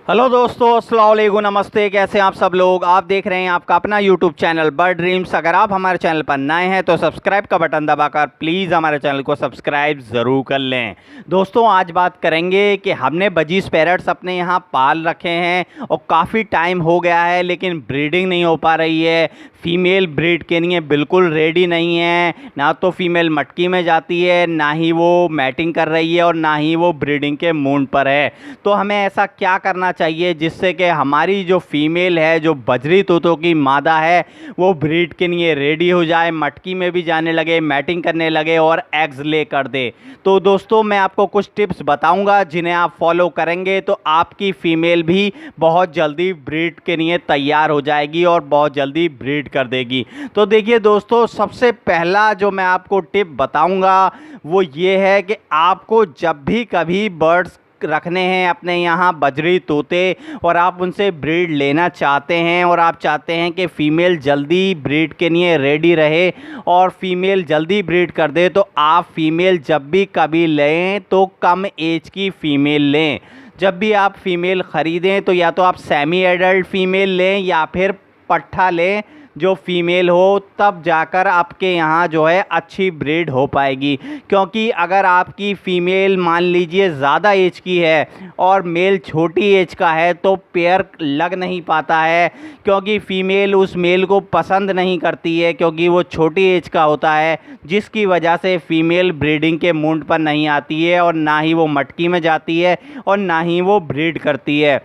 Hello दोस्तों, अस्सलाम वालेकुम, नमस्ते। कैसे हैं आप सब लोग। आप देख रहे हैं आपका अपना यूट्यूब चैनल बर्ड ड्रीम्स। अगर आप हमारे चैनल पर नए हैं तो सब्सक्राइब का बटन दबाकर प्लीज़ हमारे चैनल को सब्सक्राइब ज़रूर कर लें। दोस्तों, आज बात करेंगे कि हमने बजीज पैरट्स अपने यहाँ पाल रखे हैं और काफ़ी टाइम हो गया है, लेकिन ब्रीडिंग नहीं हो पा रही है। फ़ीमेल ब्रीड के लिए बिल्कुल रेडी नहीं है। ना तो फ़ीमेल मटकी में जाती है, ना ही वो मैटिंग कर रही है और ना ही वो ब्रीडिंग के मूड पर है। तो हमें ऐसा क्या करना चाहिए जिससे कि हमारी जो फीमेल है, जो बजरी तोतों की मादा है, वो ब्रीड के लिए रेडी हो जाए, मटकी में भी जाने लगे, मैटिंग करने लगे और एग्स ले कर दे। तो दोस्तों, मैं आपको कुछ टिप्स बताऊंगा जिन्हें आप फॉलो करेंगे तो आपकी फ़ीमेल भी बहुत जल्दी ब्रीड के लिए तैयार हो जाएगी और बहुत जल्दी ब्रीड कर देगी। तो देखिए दोस्तों, सबसे पहला जो मैं आपको टिप बताऊंगा वो ये है कि आपको जब भी कभी बर्ड्स रखने हैं अपने यहाँ बजरी तोते और आप उनसे ब्रीड लेना चाहते हैं और आप चाहते हैं कि फ़ीमेल जल्दी ब्रीड के लिए रेडी रहे और फ़ीमेल जल्दी ब्रीड कर दे, तो आप फ़ीमेल जब भी कभी लें तो कम एज की फ़ीमेल लें। जब भी आप फ़ीमेल ख़रीदें तो या तो आप सेमी एडल्ट फ़ीमेल लें या फिर पट्ठा लें जो फीमेल हो, तब जाकर आपके यहाँ जो है अच्छी ब्रीड हो पाएगी। क्योंकि अगर आपकी फ़ीमेल मान लीजिए ज़्यादा एज की है और मेल छोटी एज का है तो पेयर लग नहीं पाता है, क्योंकि फ़ीमेल उस मेल को पसंद नहीं करती है क्योंकि वो छोटी एज का होता है, जिसकी वजह से फ़ीमेल ब्रीडिंग के मूड पर नहीं आती है और ना ही वो मटकी में जाती है और ना ही वो ब्रीड करती है।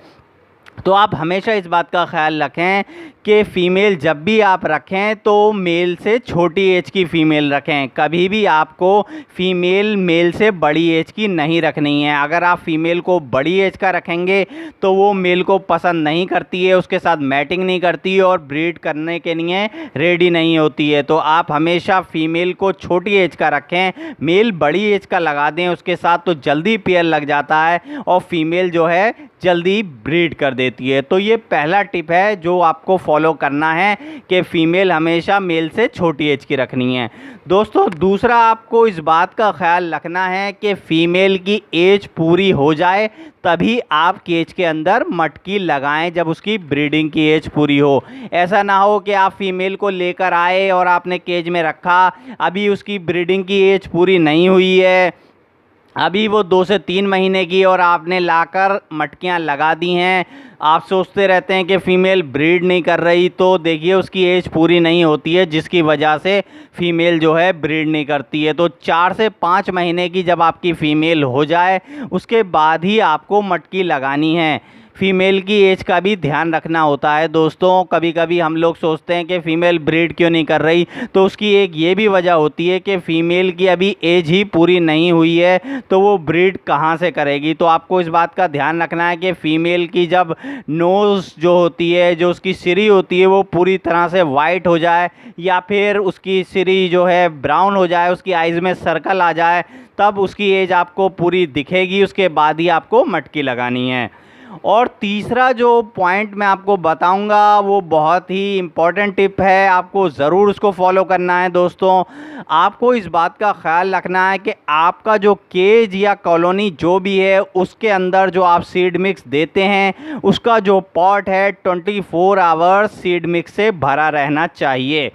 तो आप हमेशा इस बात का ख्याल रखें कि फ़ीमेल जब भी आप रखें तो मेल से छोटी एज की फ़ीमेल रखें। कभी भी आपको फ़ीमेल मेल से बड़ी एज की नहीं रखनी है। अगर आप फ़ीमेल को बड़ी एज का रखेंगे तो वो मेल को पसंद नहीं करती है, उसके साथ मैटिंग नहीं करती है और ब्रीड करने के लिए रेडी नहीं होती है। तो आप हमेशा फ़ीमेल को छोटी एज का रखें, मेल बड़ी एज का लगा दें उसके साथ, तो जल्दी पेयर लग जाता है और फ़ीमेल जो है जल्दी ब्रीड कर देती है। तो ये पहला टिप है जो आपको फॉलो करना है कि फ़ीमेल हमेशा मेल से छोटी एज की रखनी है। दोस्तों, दूसरा आपको इस बात का ख्याल रखना है कि फ़ीमेल की एज पूरी हो जाए तभी आप केज के अंदर मटकी लगाएं, जब उसकी ब्रीडिंग की एज पूरी हो। ऐसा ना हो कि आप फ़ीमेल को लेकर आए और आपने केज में रखा, अभी उसकी ब्रीडिंग की एज पूरी नहीं हुई है, अभी वो 2 से 3 महीने की और आपने लाकर मटकियां लगा दी हैं। आप सोचते रहते हैं कि फ़ीमेल ब्रीड नहीं कर रही, तो देखिए उसकी एज पूरी नहीं होती है, जिसकी वजह से फ़ीमेल जो है ब्रीड नहीं करती है। तो 4 से 5 महीने की जब आपकी फ़ीमेल हो जाए उसके बाद ही आपको मटकी लगानी है। फ़ीमेल की एज का भी ध्यान रखना होता है दोस्तों। कभी कभी हम लोग सोचते हैं कि फ़ीमेल ब्रीड क्यों नहीं कर रही, तो उसकी एक ये भी वजह होती है कि फ़ीमेल की अभी एज ही पूरी नहीं हुई है, तो वो ब्रीड कहाँ से करेगी। तो आपको इस बात का ध्यान रखना है कि फ़ीमेल की जब नोज़ जो होती है, जो उसकी सिरी होती है, वो पूरी तरह से वाइट हो जाए या फिर उसकी सिरी जो है ब्राउन हो जाए, उसकी आइज़ में सर्कल आ जाए, तब उसकी एज आपको पूरी दिखेगी। उसके बाद ही आपको मटकी लगानी है। और तीसरा जो पॉइंट मैं आपको बताऊंगा वो बहुत ही इम्पॉर्टेंट टिप है, आपको ज़रूर उसको फॉलो करना है। दोस्तों, आपको इस बात का ख्याल रखना है कि आपका जो केज या कॉलोनी जो भी है उसके अंदर जो आप सीड मिक्स देते हैं उसका जो पॉट है 24 आवर्स सीड मिक्स से भरा रहना चाहिए।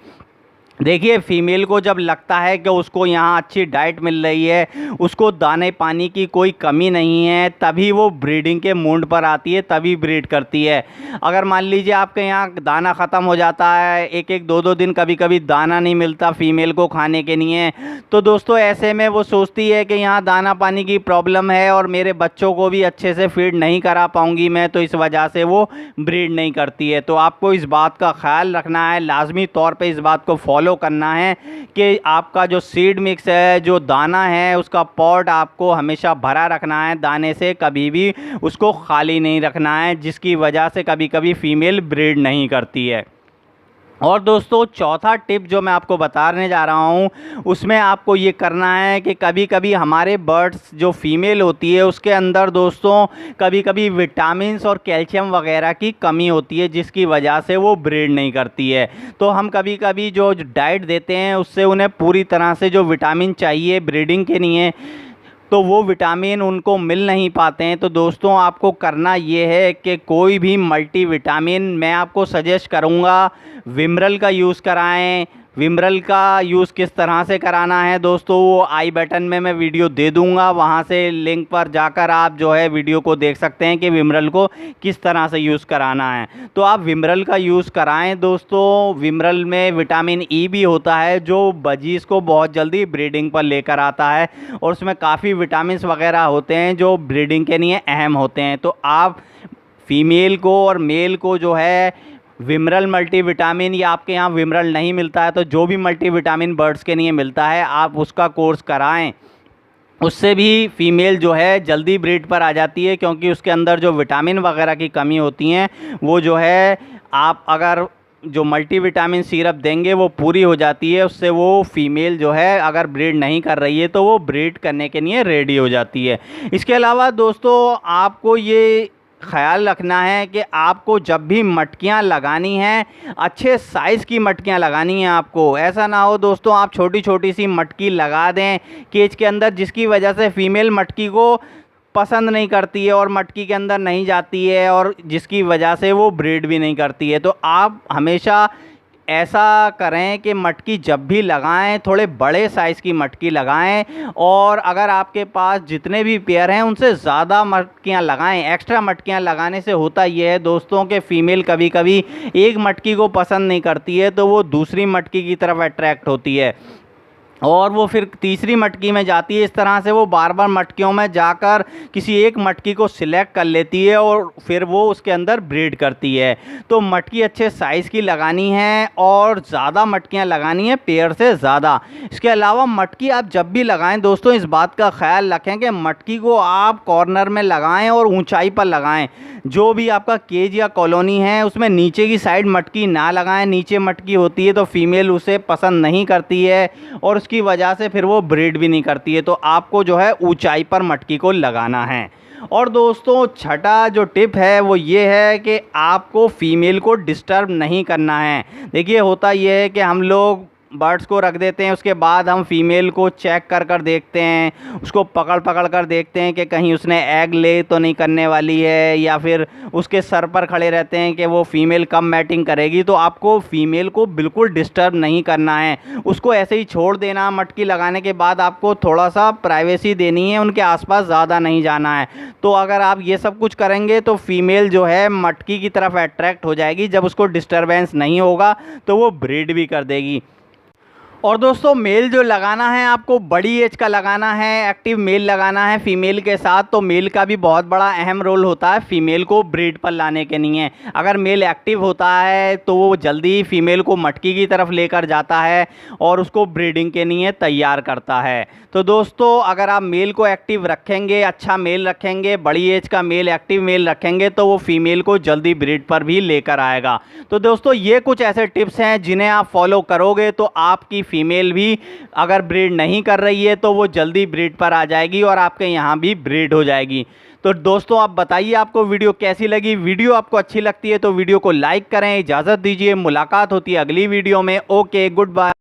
देखिए, फ़ीमेल को जब लगता है कि उसको यहाँ अच्छी डाइट मिल रही है, उसको दाने पानी की कोई कमी नहीं है, तभी वो ब्रीडिंग के मूड पर आती है, तभी ब्रीड करती है। अगर मान लीजिए आपके यहाँ दाना ख़त्म हो जाता है, एक एक दो दो दिन कभी कभी दाना नहीं मिलता फ़ीमेल को खाने के लिए, तो दोस्तों ऐसे में वो सोचती है कि यहाँ दाना पानी की प्रॉब्लम है और मेरे बच्चों को भी अच्छे से फीड नहीं करा पाऊँगी मैं, तो इस वजह से वो ब्रीड नहीं करती है। तो आपको इस बात का ख्याल रखना है, लाजमी तौर पर इस बात को फॉलो करना है कि आपका जो सीड मिक्स है, जो दाना है, उसका पॉट आपको हमेशा भरा रखना है, दाने से कभी भी उसको खाली नहीं रखना है, जिसकी वजह से कभी कभी फ़ीमेल ब्रीड नहीं करती है। और दोस्तों, चौथा टिप जो मैं आपको बताने जा रहा हूँ उसमें आपको ये करना है कि कभी कभी हमारे बर्ड्स जो फीमेल होती है उसके अंदर दोस्तों कभी कभी विटामिन्स और कैल्शियम वगैरह की कमी होती है, जिसकी वजह से वो ब्रीड नहीं करती है। तो हम कभी कभी जो डाइट देते हैं उससे उन्हें पूरी तरह से जो विटामिन चाहिए ब्रीडिंग के लिए तो वो विटामिन उनको मिल नहीं पाते हैं। तो दोस्तों आपको करना ये है कि कोई भी मल्टीविटामिन मैं आपको सजेस्ट करूँगा विमरल का यूज़ कराएं। विमरल का यूज़ किस तरह से कराना है दोस्तों, वो आई बटन में मैं वीडियो दे दूंगा, वहाँ से लिंक पर जाकर आप जो है वीडियो को देख सकते हैं कि विमरल को किस तरह से यूज़ कराना है। तो आप विमरल का यूज़ कराएं दोस्तों। विमरल में विटामिन ई भी होता है जो बजीज़ को बहुत जल्दी ब्रीडिंग पर लेकर आता है, और उसमें काफ़ी विटामिन वगैरह होते हैं जो ब्रीडिंग के लिए अहम होते हैं। तो आप फीमेल को और मेल को जो है विमरल मल्टीविटामिन, या आपके यहाँ विमरल नहीं मिलता है तो जो भी मल्टीविटामिन बर्ड्स के लिए मिलता है आप उसका कोर्स कराएं। उससे भी फीमेल जो है जल्दी ब्रीड पर आ जाती है, क्योंकि उसके अंदर जो विटामिन वगैरह की कमी होती हैं वो जो है आप अगर जो मल्टीविटामिन सिरप देंगे वो पूरी हो जाती है। उससे वो फीमेल जो है अगर ब्रीड नहीं कर रही है तो वो ब्रीड करने के लिए रेडी हो जाती है। इसके अलावा दोस्तों आपको ये ख्याल रखना है कि आपको जब भी मटकियां लगानी हैं अच्छे साइज़ की मटकियां लगानी हैं आपको। ऐसा ना हो दोस्तों आप छोटी छोटी सी मटकी लगा दें केज के अंदर, जिसकी वजह से फ़ीमेल मटकी को पसंद नहीं करती है और मटकी के अंदर नहीं जाती है, और जिसकी वजह से वो ब्रीड भी नहीं करती है। तो आप हमेशा ऐसा करें कि मटकी जब भी लगाएं थोड़े बड़े साइज़ की मटकी लगाएं, और अगर आपके पास जितने भी पेयर हैं उनसे ज़्यादा मटकियां लगाएं। एक्स्ट्रा मटकियां लगाने से होता ये है दोस्तों कि फ़ीमेल कभी कभी एक मटकी को पसंद नहीं करती है तो वो दूसरी मटकी की तरफ अट्रैक्ट होती है और वो फिर तीसरी मटकी में जाती है। इस तरह से वो बार बार मटकियों में जाकर किसी एक मटकी को सिलेक्ट कर लेती है और फिर वो उसके अंदर ब्रीड करती है। तो मटकी अच्छे साइज़ की लगानी है और ज़्यादा मटकियां लगानी है, पेयर से ज़्यादा। इसके अलावा मटकी आप जब भी लगाएं दोस्तों इस बात का ख्याल रखें कि मटकी को आप कॉर्नर में लगाएं और ऊंचाई पर लगाएं। जो भी आपका केज या कॉलोनी है उसमें नीचे की साइड मटकी ना लगाएं। नीचे मटकी होती है तो फीमेल उसे पसंद नहीं करती है और की वजह से फिर वो ब्रीड भी नहीं करती है। तो आपको जो है ऊंचाई पर मटकी को लगाना है। और दोस्तों छठा जो टिप है वो ये है कि आपको फीमेल को डिस्टर्ब नहीं करना है। देखिए होता ये है कि हम लोग बर्ड्स को रख देते हैं, उसके बाद हम फीमेल को चेक कर कर देखते हैं, उसको पकड़ पकड़ कर देखते हैं कि कहीं उसने एग ले तो नहीं करने वाली है, या फिर उसके सर पर खड़े रहते हैं कि वो फीमेल कब मैटिंग करेगी। तो आपको फीमेल को बिल्कुल डिस्टर्ब नहीं करना है, उसको ऐसे ही छोड़ देना। मटकी लगाने के बाद आपको थोड़ा सा प्राइवेसी देनी है, उनके आसपास ज़्यादा नहीं जाना है। तो अगर आप ये सब कुछ करेंगे तो फीमेल जो है मटकी की तरफ अट्रैक्ट हो जाएगी। जब उसको डिस्टर्बेंस नहीं होगा तो वो ब्रीड भी कर देगी। और दोस्तों मेल जो लगाना है आपको बड़ी एज का लगाना है, एक्टिव मेल लगाना है फीमेल के साथ। तो मेल का भी बहुत बड़ा अहम रोल होता है फीमेल को ब्रीड पर लाने के लिए। अगर मेल एक्टिव होता है तो वो जल्दी फीमेल को मटकी की तरफ लेकर जाता है और उसको ब्रीडिंग के लिए तैयार करता है। तो दोस्तों अगर आप मेल को एक्टिव रखेंगे, अच्छा मेल रखेंगे, बड़ी एज का मेल, एक्टिव मेल रखेंगे तो वो फीमेल को जल्दी ब्रीड पर भी लेकर आएगा। तो दोस्तों ये कुछ ऐसे टिप्स हैं जिन्हें आप फॉलो करोगे तो आपकी फीमेल भी अगर ब्रीड नहीं कर रही है तो वो जल्दी ब्रीड पर आ जाएगी और आपके यहाँ भी ब्रीड हो जाएगी। तो दोस्तों आप बताइए आपको वीडियो कैसी लगी। वीडियो आपको अच्छी लगती है तो वीडियो को लाइक करें। इजाज़त दीजिए, मुलाकात होती है अगली वीडियो में। Okay, good bye.